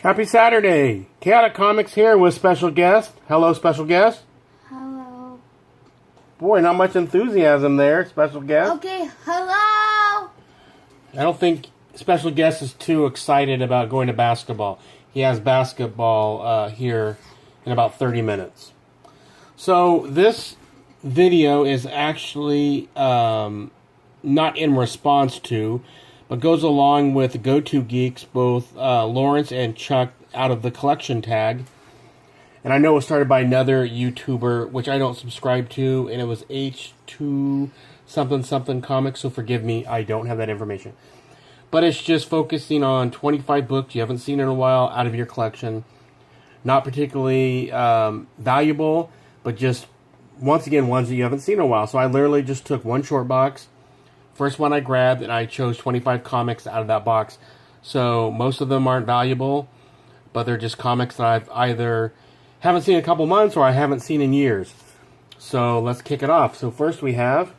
Happy Saturday! Chaotic Comics here with special guest. Hello, special guest. Hello. Boy, not much enthusiasm there, special guest. Okay, hello. I don't think special guest is too excited about going to basketball. He has basketball here in about 30 minutes. So this video is actually not in response to, but goes along with GO2 Geeks, both Lawrence and Chuck out of the collection tag. And I know it was started by another YouTuber, which I don't subscribe to, and it was H2 something something comics, so forgive me, I don't have that information. But it's just focusing on 25 books you haven't seen in a while out of your collection. Not particularly valuable, but just, once again, ones that you haven't seen in a while. So I literally just took one short box, first one I grabbed, and I chose 25 comics out of that box. So most of them aren't valuable, but they're just comics that I've either haven't seen in a couple months or I haven't seen in years. So let's kick it off. So first we have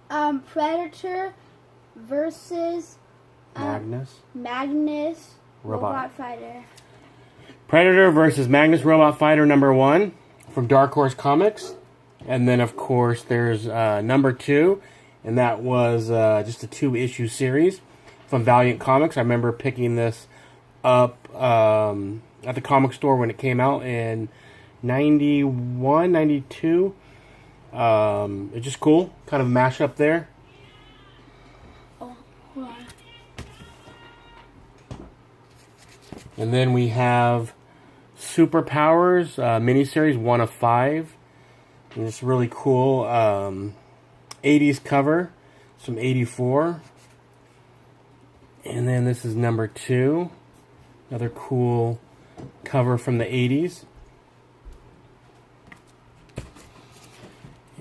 Predator versus Magnus Robot Fighter. Predator versus Magnus Robot Fighter #1 from Dark Horse Comics. And then, of course, there's #2. And that was just a 2-issue series from Valiant Comics. I remember picking this up at the comic store when it came out in 91, 92. It's just cool. Kind of mashup there. Oh, hold on. And then we have Superpowers miniseries 1 of 5. And it's really cool. 80s cover, some 84. And then this is #2. Another cool cover from the 80s.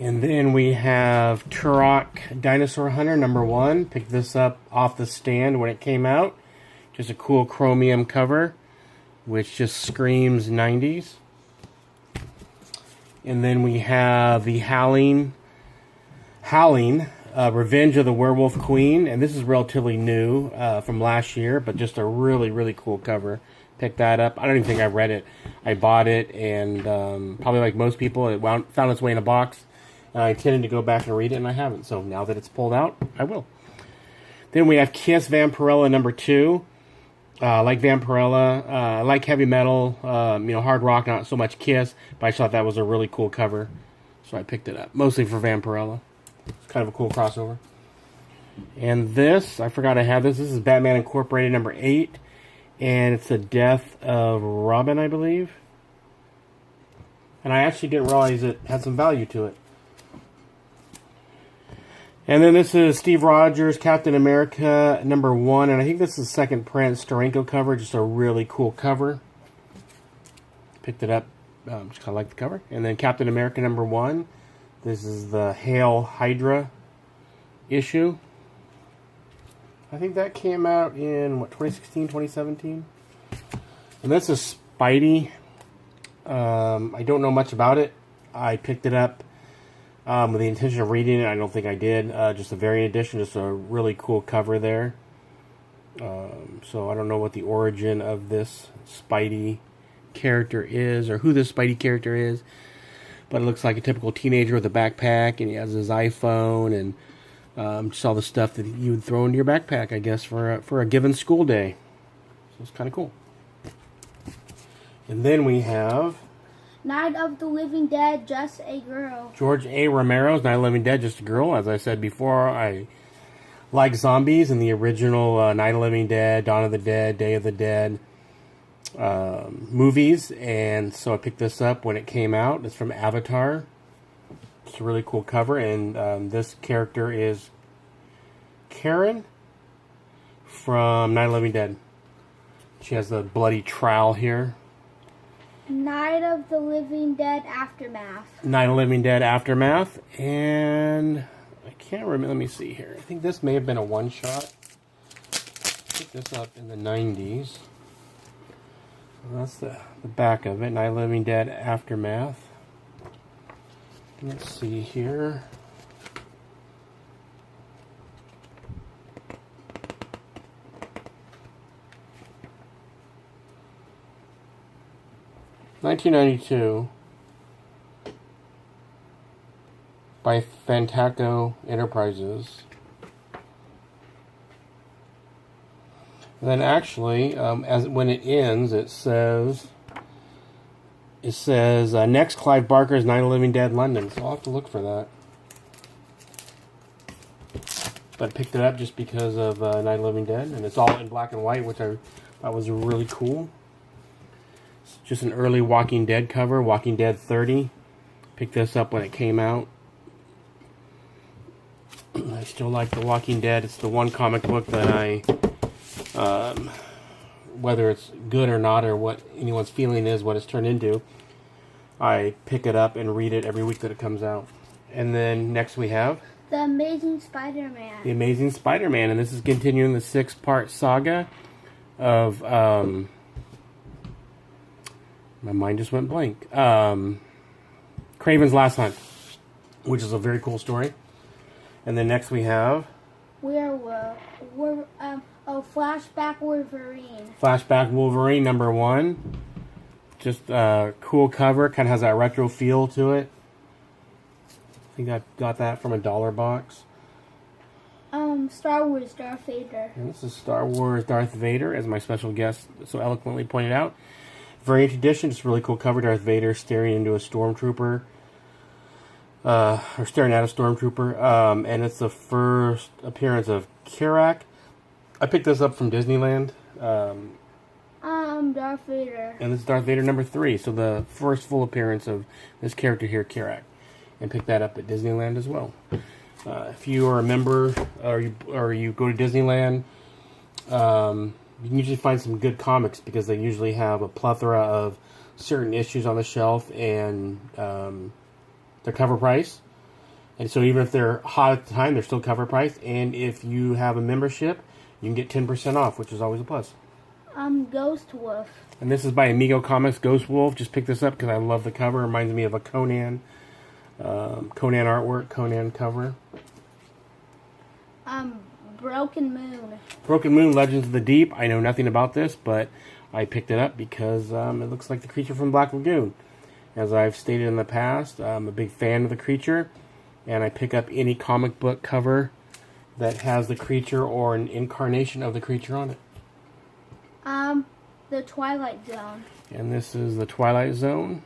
And then we have Turok Dinosaur Hunter #1. Picked this up off the stand when it came out. Just a cool chromium cover, which just screams 90s. And then we have the Howling, Revenge of the Werewolf Queen. And this is relatively new from last year, but just a really, really cool cover. Picked that up. I don't even think I read it. I bought it, and probably like most people, it found its way in a box. And I intended to go back and read it, and I haven't. So now that it's pulled out, I will. Then we have Kiss Vampirella #2. I like Vampirella. I like heavy metal. Hard rock, not so much Kiss. But I thought that was a really cool cover. So I picked it up. Mostly for Vampirella. It's kind of a cool crossover. And this, I forgot I had this. This is Batman Incorporated #8. And it's the death of Robin, I believe. And I actually didn't realize it had some value to it. And then this is Steve Rogers, Captain America #1. And I think this is second print Steranko cover. Just a really cool cover. Picked it up. Just kind of like the cover. And then Captain America #1. This is the Hail Hydra issue. I think that came out in, 2016, 2017? And this is Spidey. I don't know much about it. I picked it up with the intention of reading it. I don't think I did. Just a variant edition. Just a really cool cover there. So I don't know what the origin of this Spidey character is, or who this Spidey character is. But it looks like a typical teenager with a backpack, and he has his iPhone, and just all the stuff that you would throw into your backpack, I guess, for a given school day. So it's kind of cool. And then we have Night of the Living Dead, Just a Girl. George A. Romero's Night of the Living Dead, Just a Girl. As I said before, I like zombies and the original Night of the Living Dead, Dawn of the Dead, Day of the Dead movies. And so I picked this up when it came out. It's from Avatar. It's a really cool cover. And this character is Karen from Night of the Living Dead. She has the bloody trowel here. Night of the Living Dead Aftermath. Night of the Living Dead Aftermath. And I can't remember. Let me see here. I think this may have been a one-shot. Picked this up in the 90s. So that's the back of it. Night of the Living Dead Aftermath. Let's see here. 1992 by Fantaco Enterprises. And then actually, when it ends, it says next Clive Barker's Night of the Living Dead London. So I'll have to look for that. But I picked it up just because of Night of the Living Dead, and it's all in black and white, which I thought was really cool. It's just an early Walking Dead cover, Walking Dead 30. Picked this up when it came out. I still like The Walking Dead. It's the one comic book that I, whether it's good or not, or what anyone's feeling is, what it's turned into, I pick it up and read it every week that it comes out. And then next we have The Amazing Spider-Man. The Amazing Spider-Man, and this is continuing the 6-part saga of, my mind just went blank, Kraven's Last Hunt, which is a very cool story. And then next we have Flashback Wolverine. Flashback Wolverine #1. Just a cool cover, kind of has that retro feel to it. I think I got that from a dollar box. Star Wars Darth Vader. And this is Star Wars Darth Vader, as my special guest so eloquently pointed out. Variant edition, just really cool cover. Darth Vader staring into a stormtrooper. Or staring at a stormtrooper. And it's the first appearance of Kirak. I picked this up from Disneyland. Darth Vader. And this is Darth Vader #3. So the first full appearance of this character here, Kirak. And picked that up at Disneyland as well. If you are a member or you go to Disneyland, you can usually find some good comics because they usually have a plethora of certain issues on the shelf and their cover price. And so even if they're hot at the time, they're still cover price. And if you have a membership, you can get 10% off, which is always a plus. Ghost Wolf. And this is by Amigo Comics, Ghost Wolf. Just picked this up because I love the cover. It reminds me of a Conan artwork, Conan cover. Broken Moon. Broken Moon, Legends of the Deep. I know nothing about this, but I picked it up because it looks like the creature from Black Lagoon. As I've stated in the past, I'm a big fan of the creature, and I pick up any comic book cover that has the creature or an incarnation of the creature on it. The Twilight Zone. And this is the Twilight Zone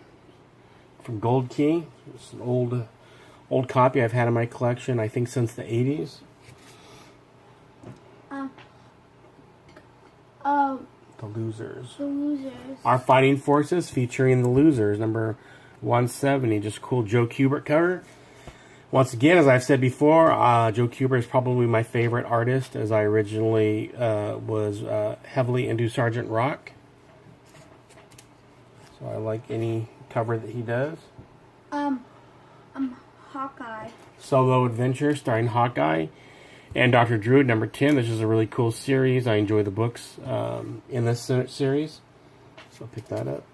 from Gold Key. It's an old copy I've had in my collection, I think, since the 80s. The Losers. The Losers. Our Fighting Forces, featuring The Losers, number 170. Just cool Joe Kubert cover. Once again, as I've said before, Joe Kubert is probably my favorite artist, as I originally was heavily into Sergeant Rock. So I like any cover that he does. Hawkeye. Solo Adventure, starring Hawkeye and Dr. Druid, number 10. This is a really cool series. I enjoy the books in this series. So I'll pick that up.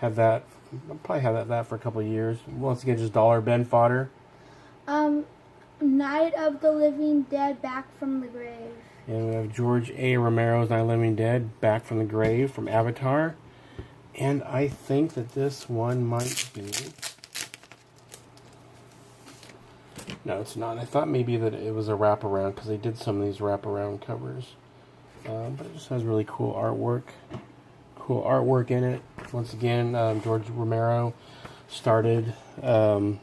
I'll probably have that for a couple of years. Once again, just dollar bin fodder. Night of the Living Dead, Back from the Grave. And we have George A. Romero's Night of the Living Dead, Back from the Grave, from Avatar. And I think that this one might be... No, it's not. I thought maybe that it was a wraparound, because they did some of these wraparound covers. But it just has really cool artwork. Cool artwork in it. Once again, George Romero started the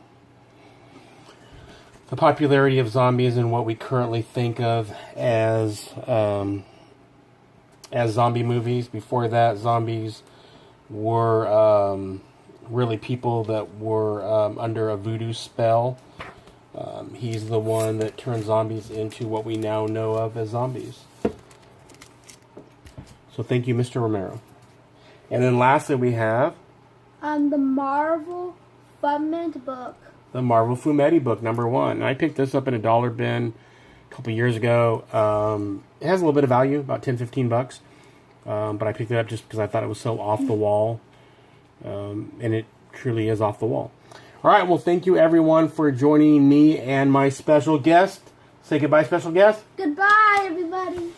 popularity of zombies and what we currently think of as zombie movies. Before that, zombies were really people that were under a voodoo spell. He's the one that turned zombies into what we now know of as zombies. So thank you, Mr. Romero. And then lastly we have... the Marvel Fument book. The Marvel Fumetti book, number 1. And I picked this up in a dollar bin a couple years ago. It has a little bit of value, about $10-15. But I picked it up just because I thought it was so off the wall. And it truly is off the wall. All right, well, thank you, everyone, for joining me and my special guest. Say goodbye, special guest. Goodbye, everybody.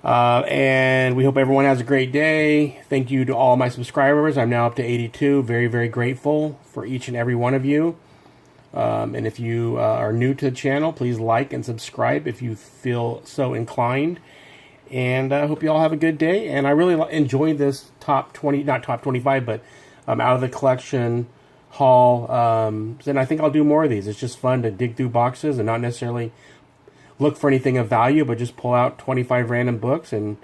And we hope everyone has a great day. Thank you to all my subscribers. I'm now up to 82. Very, very grateful for each and every one of you. And if you are new to the channel, please like and subscribe if you feel so inclined. And I hope you all have a good day. And I really enjoyed this top 20, not top 25, but out of the collection haul. And I think I'll do more of these. It's just fun to dig through boxes and not necessarily look for anything of value, but just pull out 25 random books and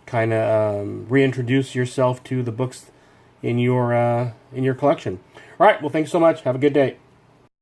kind of reintroduce yourself to the books in your collection. All right. Well, thanks so much. Have a good day.